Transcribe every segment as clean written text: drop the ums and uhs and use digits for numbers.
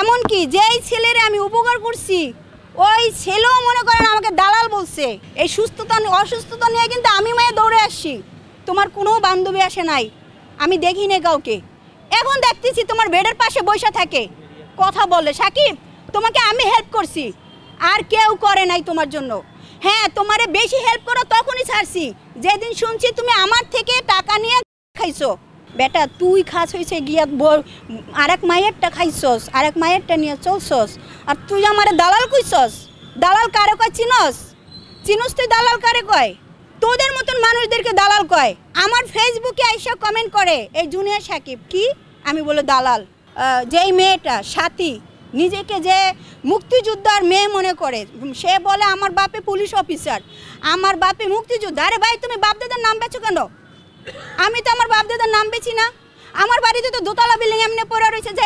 এমনকি যেই ছেলেরে আমি উপকার করছি ওই ছেলেও মনে করেন আমাকে দালাল বলছে। এই অসুস্থতা নিয়ে কিন্তু আমি মায়ে দৌড়ে আসছি, তোমার কোনো বান্ধবী আসে নাই, আমি দেখি না কাউকে। এখন দেখতেছি তোমার বেডের পাশে বসে থাকে, কথা বলে। সাকিব, তোমাকে আমি হেল্প করছি, আর কেউ করে নাই তোমার জন্য। হ্যাঁ, তোমারে বেশি হেল্প করো তখনই ছাড়ছি যেদিন শুনছি তুমি আমার থেকে টাকা নিয়ে খাইছো। বেটা, তুই খাস হয়েছে গিয়া আরেক মায়েরটা খাইছস, আরেক মায়েরটা নিয়ে চলছস, আর তুই আমারে দালাল কইছস। দালাল কারে কয় চিনস? চিনস তুই দালাল কারে কয়? তোদের মতন মানুষদেরকে দালাল কয়। আমার ফেসবুকে আইসা কমেন্ট করে এই জুনিয়র সাকিব কি, আমি বলে দালাল। যেই মেয়েটা সাথী নিজেকে যে মুক্তিযোদ্ধার মেয়ে মনে করে, সে বলে আমার বাপে পুলিশ অফিসার, আমার বাপে মুক্তিযোদ্ধা। আরে ভাই, তুমি বাপদাদার নাম বেচো কেন? আমি তো আমার বাপদাদার নাম বেচি না। আমার বাড়িতে তো দোতলা বিল্ডিং এমনি পড়ে রয়েছে যে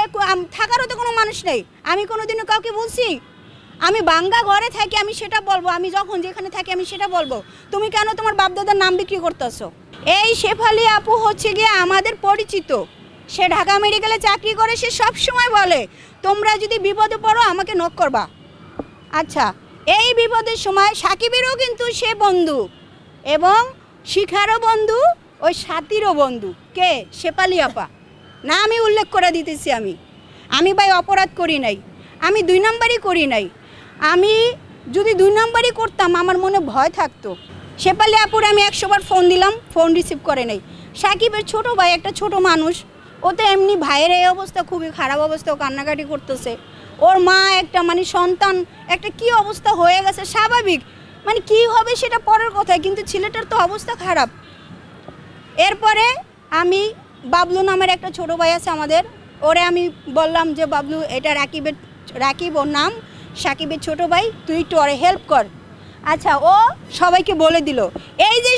থাকারও তো কোনো মানুষ নেই। আমি কোনোদিনও কাউকে বলছি আমি বাঙ্গা ঘরে থাকি, আমি সেটা বলবো। আমি যখন যেখানে থাকি আমি সেটা বলবো। তুমি কেন তোমার বাপদাদার নাম বিক্রি করতেছো? এই শেফালি আপু হচ্ছে গিয়ে আমাদের পরিচিত, সে ঢাকা মেডিকেলে চাকরি করে। সে সব সময় বলে তোমরা যদি বিপদে পড়ো আমাকে নক করবা। আচ্ছা, এই বিপদের সময় সাকিবেরও কিন্তু সে বন্ধু, এবং শিখারও বন্ধু, ওই সাথীরও বন্ধু। কে? শেফালি আপা। না, আমি উল্লেখ করে দিতেছি। আমি ভাই অপরাধ করি নাই, আমি 2 নম্বরই করি নাই। আমি যদি 2 নম্বরই করতাম আমার মনে ভয় থাকতো। শেফালি আপুর আমি 100 বার ফোন দিলাম, ফোন রিসিভ করে নাই। সাকিবের ছোট ভাই, একটা ছোট মানুষ, ও তো এমনি ভাইয়ের এই অবস্থা, খুবই খারাপ অবস্থা, ও কান্নাকাটি করতেছে। ওর মা একটা সন্তান একটা কি অবস্থা হয়ে গেছে, স্বাভাবিক, কি হবে সেটা পরের কথা, কিন্তু ছেলেটার তো অবস্থা খারাপ। এরপরে আমি বাবলু নামের একটা ছোট ভাই আছে আমাদের, ওরে আমি বললাম যে বাবলু, এটা রাকিব ওর নাম, সাকিবের ছোট ভাই, তুই একটু ওরে হেল্প কর। আচ্ছা, ও সবাইকে বলে দিল এই যে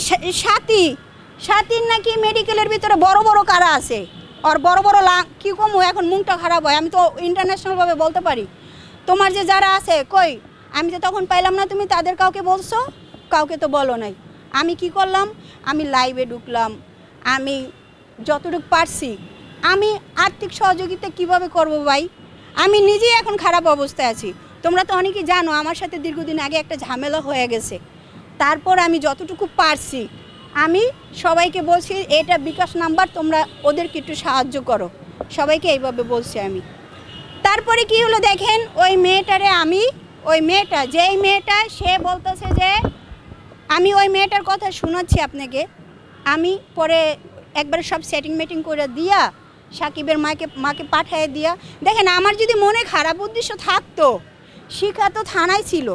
সাথীর নাকি মেডিকেলের ভিতরে বড় বড় কারা আছে, আর বড় বড় কি কমু, এখন মুখটা খারাপ হয়, আমি তো ইন্টারন্যাশনালভাবে বলতে পারি। তোমার যে যারা আছে কই, আমি তো তখন পাইলাম না, তুমি তাদের কাউকে বলছো? কাউকে তো বলো নাই। আমি কি করলাম, আমি লাইভে ঢুকলাম, আমি যতটুকু পারছি। আমি আর্থিক সহযোগিতা কিভাবে করব ভাই? আমি নিজেই এখন খারাপ অবস্থায় আছি। তোমরা তো অনেকেই জানো আমার সাথে দীর্ঘদিন আগে একটা ঝামেলা হয়ে গেছে। তারপর আমি যতটুকু পারছি আমি সবাইকে বলছি এটা বিকাশ নাম্বার, তোমরা ওদেরকে একটু সাহায্য করো, সবাইকে এইভাবে বলছি আমি। তারপরে কি হলো দেখেন, ওই মেয়েটা যেই মেয়েটা, সে বলতেছে যে আমি ওই মেয়েটার কথা শোনাচ্ছি আপনাকে। আমি পরে একবার সব সেটিং মেটিং করে দিয়া সাকিবের মাকে পাঠিয়ে দিয়া, দেখেন আমার যদি মনে খারাপ উদ্দেশ্য থাকতো, শিখা তো থানায় ছিল,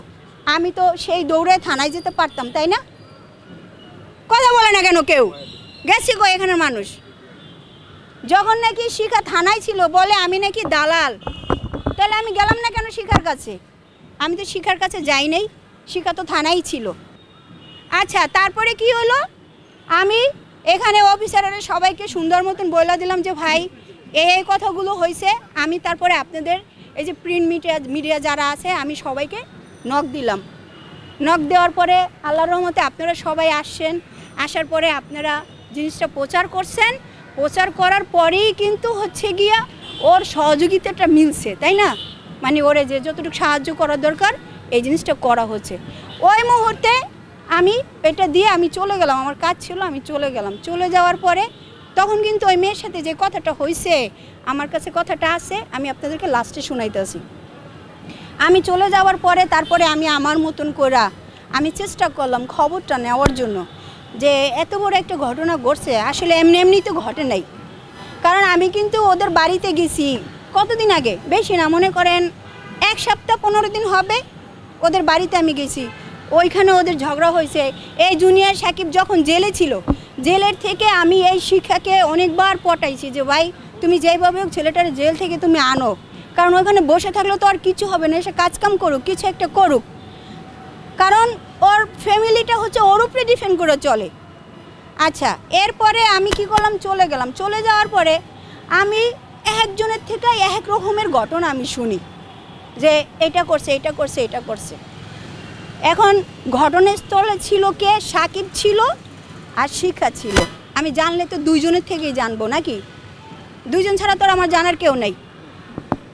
আমি তো সেই দৌড়ে থানায় যেতে পারতাম, তাই না? কথা বলে না কেন কেউ? গেছি গো এখানের মানুষ। যখন নাকি শিখা থানায় ছিল বলে আমি নাকি দালাল, তাহলে আমি গেলাম না কেন শিখার কাছে? আমি তো শিখার কাছে যাই নাই, শিখা তো থানায় ছিল। আচ্ছা, তারপরে কি হলো, আমি এখানে অফিসারের সবাইকে সুন্দর মতন বলে দিলাম যে ভাই এই কথাগুলো হয়েছে। আমি তারপরে আপনাদের এই যে প্রিন্ট মিডিয়া যারা আছে, আমি সবাইকে নক দিলাম। নক দেওয়ার পরে আল্লাহর রহমতে আপনারা সবাই আসছেন, আসার পরে আপনারা জিনিসটা প্রচার করছেন। প্রচার করার পরেই কিন্তু হচ্ছে গিয়া ওর সহযোগিতাটা মিলছে, তাই না? ওরে যে যতটুকু সাহায্য করার দরকার এই জিনিসটা করা হচ্ছে। ওই মুহূর্তে আমি এটা দিয়ে আমি চলে গেলাম, আমার কাজ ছিল, আমি চলে গেলাম। চলে যাওয়ার পরে তখন কিন্তু ওই মেয়ের সাথে যে কথাটা হয়েছে, আমার কাছে কথাটা আছে, আমি আপনাদেরকে লাস্টে শোনাইতেছি। আমি চলে যাওয়ার পরে তারপরে আমি আমার মতন করে আমি চেষ্টা করলাম খবরটা নেওয়ার জন্য, যে এত বড় একটা ঘটনা ঘটছে, আসলে এমনি তো ঘটে নাই। কারণ আমি কিন্তু ওদের বাড়িতে গেছি কতদিন আগে, বেশি না, মনে করেন 1 সপ্তাহ 15 দিন হবে ওদের বাড়িতে আমি গেছি। ওইখানে ওদের ঝগড়া হয়েছে। এই জুনিয়র সাকিব যখন জেলে ছিল, জেলের থেকে আমি এই শিক্ষাকে অনেকবার পটাইছি যে ভাই তুমি যেইভাবে হোক ছেলেটার জেল থেকে তুমি আনো, কারণ ওখানে বসে থাকলে তো আর কিছু হবে না, এসে কাজকাম করুক, কিছু একটা করুক। কারণ ওর ফ্যামিলিটা হচ্ছে ওর উপরে ডিপেন্ড করে চলে। আচ্ছা, এরপরে আমি কি করলাম, চলে গেলাম। চলে যাওয়ার পরে আমি একজনের থেকে এক রকমের ঘটনা আমি শুনি যে এটা করছে, এটা করছে, এটা করছে। এখন ঘটনাস্থলে ছিল কে? সাকিব ছিল আর শিখা ছিল। আমি জানলে তো দুইজনের থেকেই জানবো নাকি? দুইজন ছাড়া তো আমার জানার কেউ নেই।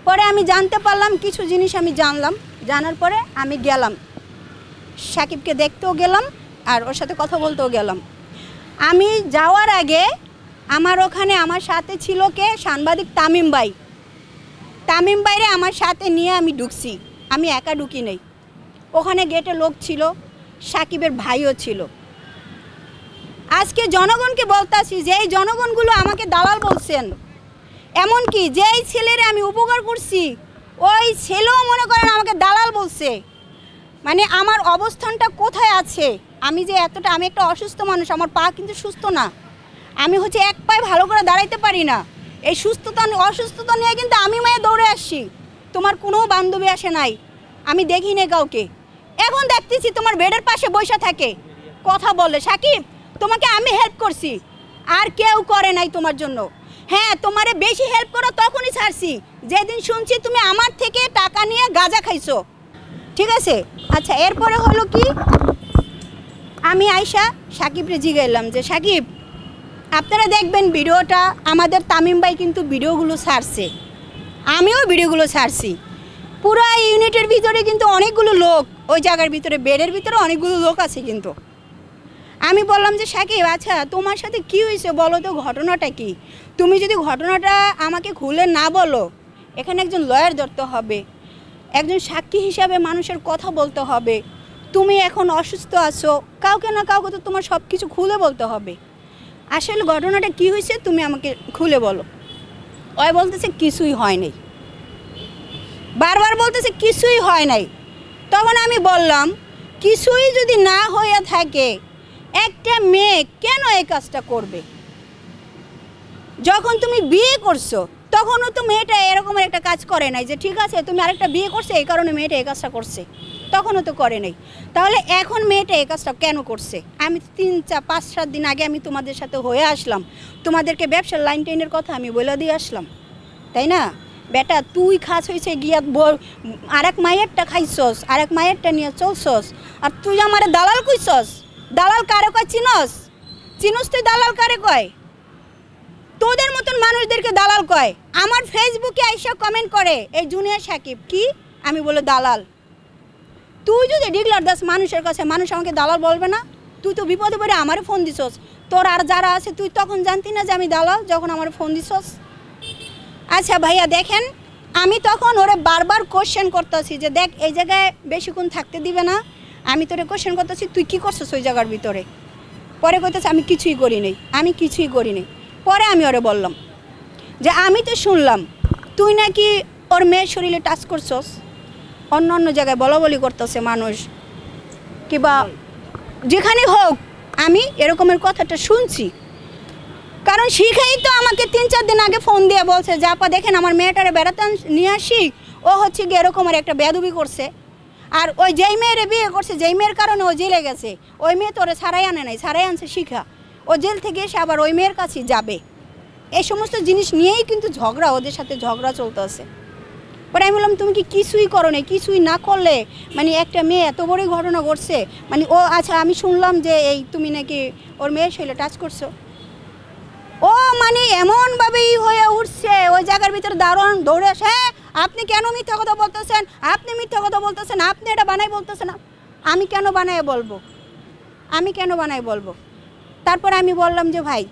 পরে আমি জানতে পারলাম, কিছু জিনিস আমি জানলাম। জানার পরে আমি গেলাম, সাকিবকে দেখতেও গেলাম আর ওর সাথে কথা বলতেও গেলাম। আমি যাওয়ার আগে আমার ওখানে আমার সাথে ছিল কে, সাংবাদিক তামিম ভাই। তামিম ভাইরে আমার সাথে নিয়ে আমি ঢুকছি, আমি একা ঢুকি নেই। ওখানে গেটে লোক ছিল, সাকিবের ভাইও ছিল। আজকে জনগণকে বলতাছি যে এই জনগণগুলো আমাকে দালাল বলছেন। এমনকি যেই ছেলেরে আমি উপকার করছি ওই ছেলেও মনে করেন আমাকে দালাল বলছে। মানে আমার অবস্থানটা কোথায় আছে, আমি যে এতটা, আমি একটা অসুস্থ মানুষ, আমার পা কিন্তু সুস্থ না, আমি হচ্ছে এক পায়ে ভালো করে দাঁড়াইতে পারি না। এই অসুস্থতা নিয়ে কিন্তু আমি মায়ে দৌড়ে আসছি। তোমার কোনো বান্ধবী আসে নাই, আমি দেখি না কাউকে। এখন দেখতেছি তোমার বেডের পাশে বসে থাকে, কথা বলে। সাকিব, তোমাকে আমি হেল্প করছি, আর কেউ করে নাই তোমার জন্য। হ্যাঁ, তোমারে বেশি হেল্প করো তখনই ছাড়ছি যেদিন শুনছি তুমি আমার থেকে টাকা নিয়ে গাঁজা খাইছো, ঠিক আছে? আচ্ছা, এরপরে হলো কি, আমি আয়শা সাকিবরে জিগাইলাম যে সাকিব, আপনারা দেখবেন ভিডিওটা, আমাদের তামিম ভাই কিন্তু ভিডিওগুলো ছাড়ছে, আমিও ভিডিওগুলো ছাড়ছি। পুরো ইউনিটের ভিতরে কিন্তু অনেকগুলো লোক, ওই জায়গার ভিতরে বেডের ভিতরে অনেকগুলো লোক আছে। কিন্তু আমি বললাম যে সাকিব, আচ্ছা তোমার সাথে কি হয়েছে বলো তো, ঘটনাটা কি? তুমি যদি ঘটনাটা আমাকে খুলে না বলো, এখানে একজন লয়ার ধরতে হবে, একজন সাক্ষী হিসাবে মানুষের কথা বলতে হবে। তুমি এখন অসুস্থ আছো, কাউকে না কাউকে তো তোমার সব কিছু খুলে বলতে হবে। আসলে ঘটনাটা কি হয়েছে তুমি আমাকে খুলে বলো। ওই বলতেছে কিছুই হয় নাই, বারবার বলতেছে কিছুই হয় নাই। তখন আমি বললাম, কিছুই যদি না হয়ে থাকে একটা মেয়ে কেন এই কাজটা করবে? যখন তুমি বিয়ে করছো তখনও তো মেয়েটা এরকমের একটা কাজ করে নাই যে ঠিক আছে তুমি আরেকটা বিয়ে করছে এই কারণে মেয়েটা এই কাজটা করছে, তখনও তো করে নাই। তাহলে এখন মেয়েটা এই কাজটা কেন করছে? আমি 3-4-5-7 দিন আগে আমি তোমাদের সাথে হয়ে আসলাম, তোমাদেরকে ব্যবসার লাইন টেনের কথা আমি বলে দিয়ে আসলাম, তাই না? বেটা, তুই খাস হয়েছে গিয়া আরেক মায়েরটা খাইছস, আরেক মায়েরটা নিয়ে চলছস, আর তুই আমার দালাল কইছস। দালাল কারে কয় চিনস? চিনস তুই দালাল কারে কয়? তোদের মতন মানুষদেরকে দালাল কয়। আমার ফেসবুকে আইসা কমেন্ট করে এই জুনিয়র সাকিব কি, আমি বলে দালাল। তুই যদি ডিগলার দাস মানুষের কাছে, মানুষ আমাকে দালাল বলবে না? তুই তো বিপদে পড়ে আমারে ফোন দিছস, তোর আর যারা আছে তুই তখন জানতি না যে আমি দালাল যখন আমার ফোন দিছস? আচ্ছা ভাইয়া দেখেন, আমি তখন ওরে বারবার কোশ্চেন করতেছি যে দেখ এই জায়গায় বেশিক্ষণ থাকতে দিবে না, আমি তোরে কোশ্চেন করতেছি তুই কী করছিস ওই জায়গার ভিতরে। পরে কইতেছে আমি কিছুই করি নাই, আমি কিছুই করি নাই। পরে আমি ওরে বললাম যে আমি তো শুনলাম তুই নাকি ওর মেয়ের শরীরে টাচ করছস, অন্য অন্য জায়গায় বলা বলি করতেছে মানুষ, কিংবা যেখানে হোক আমি এরকমের কথাটা শুনছি। কারণ শিখাই তো আমাকে 3-4 দিন আগে ফোন দিয়ে বলছে যে আপা দেখেন আমার মেয়েটারে বেড়াতে নিয়ে আসি, ও হচ্ছে গিয়ে এরকমের একটা বেয়াদবি করছে। আর ওই যেই মেয়েরে বিয়ে করছে, যেই মেয়ের কারণে ও জেলে গেছে, ওই মেয়ে তো ওরে ছাড়াই আনে নাই, ছাড়াই আনছে শিখা। ও জেল থেকে এসে আবার ওই মেয়ের কাছে যাবে, এই সমস্ত জিনিস নিয়েই কিন্তু ঝগড়া, ওদের সাথে ঝগড়া চলতেছে। পরে আমি বললাম তুমি কি কিছুই করো নাই? কিছুই না করলে মানে একটা মেয়ে এত বড় ঘটনা ঘটছে, মানে ও আচ্ছা আমি শুনলাম যে এই তুমি নাকি ওর মেয়ের শরীরে টাচ করছো। ও মানে এমনভাবেই হয়ে উঠছে ওই জায়গার ভিতরে দারুণ দৌড়ে আসে, হ্যাঁ আপনি কেন মিথ্যা কথা বলতেছেন, আপনি মিথ্যা কথা বলতেছেন, আপনি এটা বানাই বলতেছেন। আমি কেন বানাই বলবো, আমি কেন বানাই বলবো? তারপর আমি বললাম যে ভাই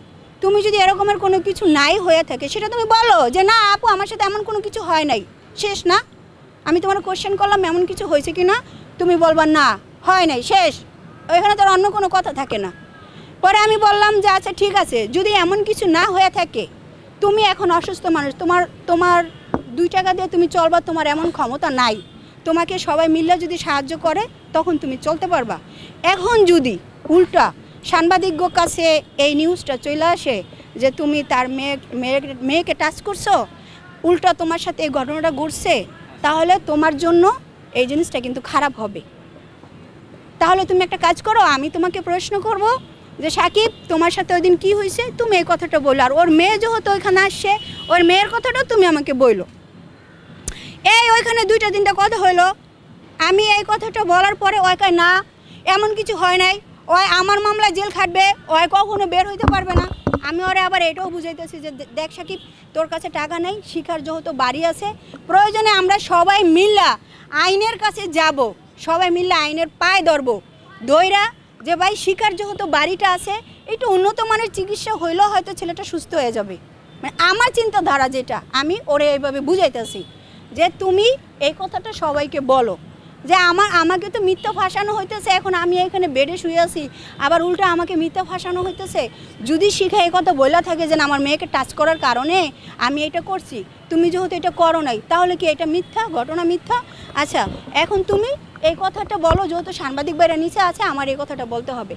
তুমি যদি এরকমের কোনো কিছু নাই হয়ে থাকে সেটা তুমি বলো যে না আপু আমার সাথে এমন কোনো কিছু হয় নাই, শেষ না? আমি তোমার কোশ্চেন করলাম এমন কিছু হয়েছে কি না, তুমি বলবা না হয় নাই, শেষ। ওইখানে তোর অন্য কোনো কথা থাকে না। পরে আমি বললাম যে আচ্ছা ঠিক আছে, যদি এমন কিছু না হয়ে থাকে, তুমি এখন অসুস্থ মানুষ, তোমার 2 টাকা দিয়ে তুমি চলবা, তোমার এমন ক্ষমতা নাই, তোমাকে সবাই মিলে যদি সাহায্য করে তখন তুমি চলতে পারবা। এখন যদি উল্টা সাংবাদিকর কাছে এই নিউজটা চলে আসে যে তুমি তার মেয়েকে টাচ করছো, উল্টা তোমার সাথে এই ঘটনাটা ঘটছে, তাহলে তোমার জন্য এই জিনিসটা কিন্তু খারাপ হবে। তাহলে তুমি একটা কাজ করো, আমি তোমাকে প্রশ্ন করব যে সাকিব তোমার সাথে ওই দিন কী হয়েছে, তুমি এই কথাটা বললো, আর ওর মেয়ে যেহেতু ওইখানে আসছে ওর মেয়ের কথাটাও তুমি আমাকে বললো। এই ওইখানে 2-3টা কথা হইলো, আমি এই কথাটা বলার পরে ওই কয় না এমন কিছু হয় নাই, ওই আমার মামলা জেল খাটবে, ওই কখনো বের হইতে পারবে না। আমি ওরে আবার এটাও বুঝাইতেছি যে দেখ সাকিব, তোর কাছে টাকা নেই, শিখার যেহেতু বাড়ি আছে, প্রয়োজনে আমরা সবাই মিল্লা আইনের কাছে যাব, সবাই মিল্লা আইনের পায়ে ধরবো, দইরা যে ভাই শিখার যেহেতু বাড়িটা আছে, একটু উন্নত মানের চিকিৎসা হইলেও হয়তো ছেলেটা সুস্থ হয়ে যাবে। মানে আমার চিন্তাধারা যেটা, আমি ওরে এইভাবে বুঝাইতেছি যে তুমি এই কথাটা সবাইকে বলো যে আমাকে তো মিথ্যা ফাঁসানো হইতেছে, এখন আমি এখানে বেডে শুয়ে আছি, আবার উল্টা আমাকে মিথ্যা ফাঁসানো হইতেছে। যদি শিখা এই কথা বলা থাকে যে আমার মেয়েকে টাচ করার কারণে আমি এটা করছি, তুমি যেহেতু এটা করো নাই, তাহলে কি এটা মিথ্যা, ঘটনা মিথ্যা? আচ্ছা, এখন তুমি এই কথাটা বলো, যেহেতু সাংবাদিক বাইরে নিচে আছে, আমার এই কথাটা বলতে হবে।